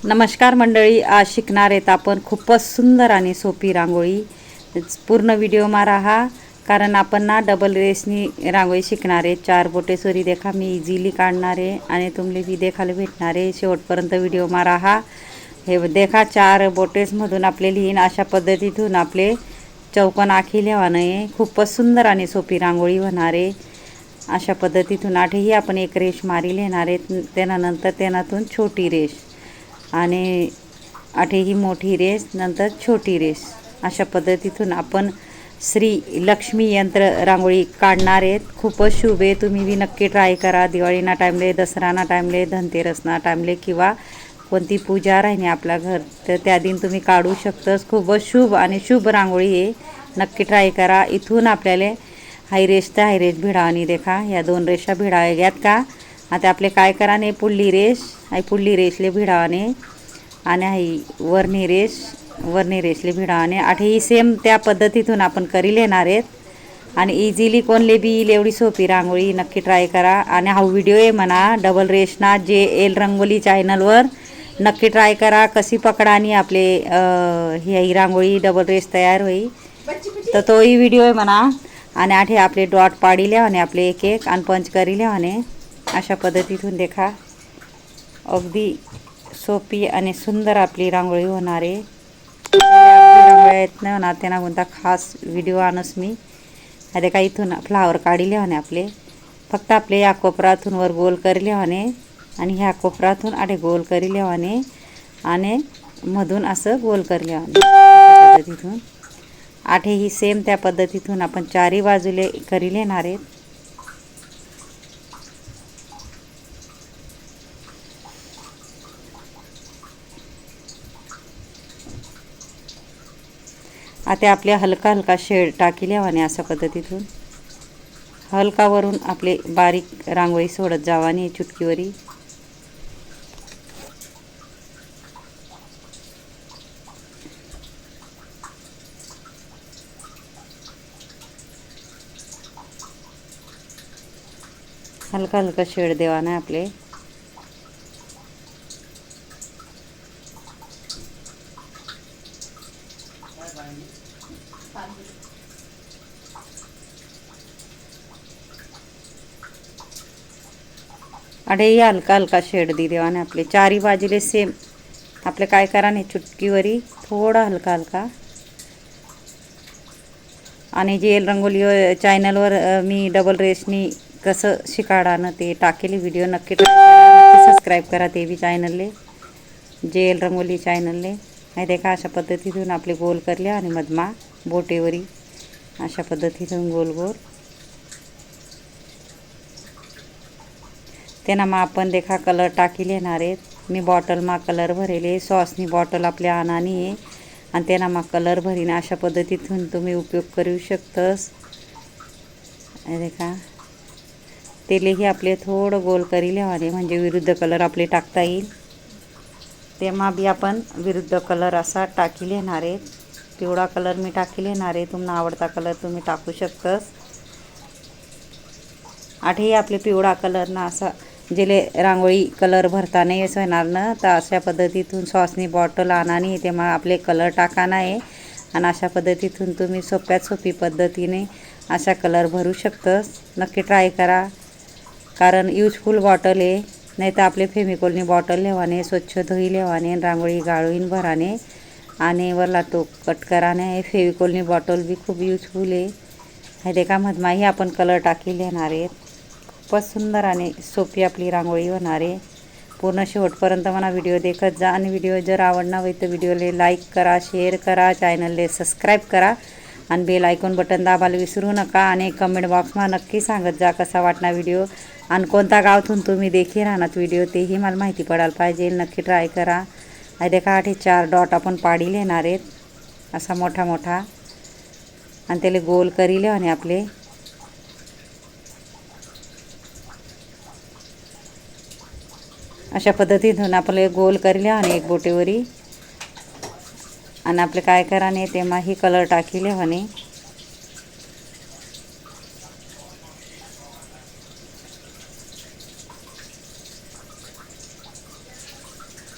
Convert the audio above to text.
नमस्कार मंडळी, आज शिकणार आहेत आपण खूपच सुंदर आणि सोपी रांगोळी। पूर्ण व्हिडिओ मा रहा, कारण आपण ना डबल रेसनी रांगोळी शिकणार आहे। 4 बोटे सुरी देखा मी इझिली काढणार आहे आणि तुम्हाला भी देखायला भेटणार आहे। शेवटपर्यंत व्हिडिओ मा रहा। हे देखा 4 बोटेस मधून आपले लिहिण अशा पद्धतीतून आपले चौकोन आखी लिहावं आहे। खूपच सुंदर आणि सोपी रांगोळी होणार आहे। अशा पद्धतीतून आठही आपण एक रेष मारी लेणार आहे। त्यानंतर त्यानातून छोटी रेष आणि आठही मोठी रेष, नंतर छोटी रेष। अशा पद्धतीतून आपण श्री लक्ष्मी यंत्र रांगोळी काढणार आहेत। खूपच शुभ आहे, तुम्ही भी नक्की ट्राय करा। दिवाळीना टाइमले, दसराना टाइमले, धनतेरसना टाइमले किंवा कोणती पूजा राहिनी आपल्या घर तर त्या दिन तुम्ही काढू शकतास। खूपच शुभ आणि शुभ रांगोळी आहे, नक्की ट्राय करा। इथून आपल्याला हाय रेष तर हाय रेष भिडावणी देखा, या 2 रेषा भिडाव्यात का। आता आपले काय करा ने पुढली रेष हाय पुढली रेषले भिडावणे आणि हाय वरणी रेषले भिडावणे। आठही सेम त्या पद्धतीतून आपण करी लेणार आहेत आणि इझिली कोणले बी येईल एवढी सोपी रांगोळी नक्की ट्राय करा। आणि हा व्हिडिओ आहे म्हणा डबल रेषना JL रंगोली चॅनलवर नक्की ट्राय करा। कशी पकडानी आपले ही रांगोळी डबल रेष तयार होई तर तोही व्हिडिओ आहे म्हणा। आणि आठे आपले डॉट पाडी लेवाने आपले एक एक आणि पंच करी लेवाने। अशा पद्धतीतून देखा अगदी सोपी आणि सुंदर आपली रांगोळी होणार आहे। रांगोळ्या येत नाही होणार त्यांना कोणता खास व्हिडिओ आणस मी। हा देखा इथून फ्लावर काढी लेवाने आपले, फक्त आपले या कोपरातून वर गोल करी लेवाने आणि ह्या कोपरातून आठे गोल करी लेवाने आणि मधून असं गोल करी लेवाने। अशा पद्धतीतून आठही सेम त्या पद्धतीतून आपण चारही बाजूले करी लेणार आहेत। आता आपले हलका हलका शेड टाकी लेवाने। अशा पद्धतीतून हलका वरून आपले बारीक रांगोळी सोडत जावानी चुटकीवरी। हलका हलका शेड देवाना आपले। अडे हलका हलका शेड दी देवाने आपले चारी बाजूले सेम। आपले काय करा ने चुटकीवरी थोड़ा हलका हलका। आणि JL रंगोली चॅनलवर मी डबल रेषनी कसं शिकाडानं ते टाकेले व्हिडिओ नक्की सबस्क्राइब करा ते भी चॅनलले JL रंगोली चॅनलले। हे देखा अशा पद्धतीतून आपले गोल करले आणि मधमा बोटेवरी अशा पद्धतीतून गोल गोल त्यांना मा आपण देखा कलर टाकी लेणार आहेत। मी बॉटल मा कलर भरेले, सॉसनी बॉटल आपल्या आणानी आहे आणि त्यांना मा कलर भरीने। अशा पद्धतीतून तुम्ही उपयोग करू शकतास। हे देखा तेलेही आपले थोडं गोल करी लेवाने म्हणजे विरुद्ध कलर आपले टाकता येईल। तेव्हा भी आपण विरुद्ध कलर असा टाकी लेणार आहेत। पिवळा कलर मी टाकी लेणार आहे, तुम्हाला आवडता कलर तुम्ही टाकू शकतास। आठही आपले पिवळा कलर ना असा जेले रांगोळी कलर भरता नाही असं होणार ना, तर अशा पद्धतीतून सॉसनी बॉटल आणानी तेव्हा आपले कलर टाकाना आहे। आणि अशा पद्धतीतून तुम्ही सोप्यात सोपी पद्धतीने अशा कलर भरू शकतास। नक्की ट्राय करा, कारण यूजफुल बॉटल आहे। नाही तर आपले फेविकॉलनी बॉटल लेवाने, स्वच्छ धुई लेवाने, रांगोळी गाळून भराने आणि वरला टोक कट कराने। फेविकॉलनी बॉटल भी खूप यूजफुल आहे। हे देखा मधमाही आपण कलर टाकी लेणार आहेत। खूपच सुंदर आणि सोपी आपली रांगोळी होणार आहे। पूर्ण शेवटपर्यंत मला व्हिडिओ देखत जा आणि व्हिडिओ जर आवडला होई तर व्हिडिओले लाईक करा, शेअर करा, चॅनलले सबस्क्राइब करा आणि बेल आयकॉन बटन दाबायला विसरू नका। आणि कमेंट बॉक्समा नक्की सांगत जा कसा वाटला व्हिडिओ आणि कोणता गावातून तुम्ही देखी राहणार व्हिडिओ तेही मला माहिती पडायला पाहिजे। नक्की ट्राय करा। हे देखा आठे 4 डॉट आपण पाडी लेणार आहेत असा मोठा मोठा आणि त्याला गोल करी लेवाने आपले। अशा पद्धतीतून आपले गोल करले आणि एक बोटेवरी आणि आपले काय कराने तेव्हा ही कलर टाकी लेवाने।